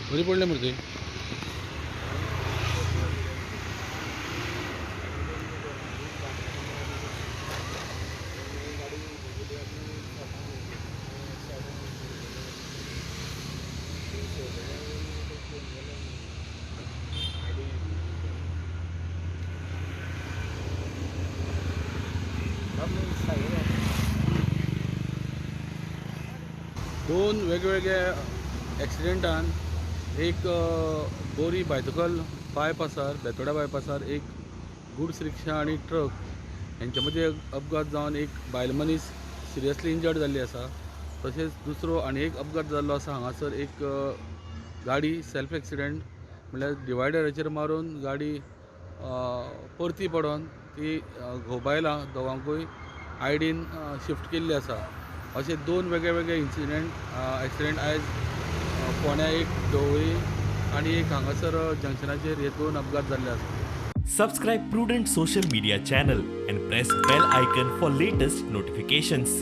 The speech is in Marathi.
बरी पडले मरे दोन वेगवेगळ्या ॲक्सिडेंटान एक बोरी बायतकल बायपासार बेतोड्या बायपासार एक गुड्स रिक्षा आणि ट्रक यांच्या मध्ये अपघात जावन एक बायल मनीस सिरियसली इंजर्ड जाल्ली आसा। तसेच दुसरो आणि एक अपघात जाल्लो आसा हांगासर एक गाडी सेल्फ एक्सिडेंट म्हणल्यार डिवायडराचेर मारून गाडी परती पडोन ती घोबायलां दोगांकूय आयडीन शिफ्ट केल्ली आसा। असे दोन वेगळे वेगळे एक्सिडेंट आयज फोण्या एक ढवळी आणि एक हांगासर जंक्शनाचेर हे दोन अपघात जाल्ले आसा। Subscribe Prudent social media channel and press bell icon for latest notifications.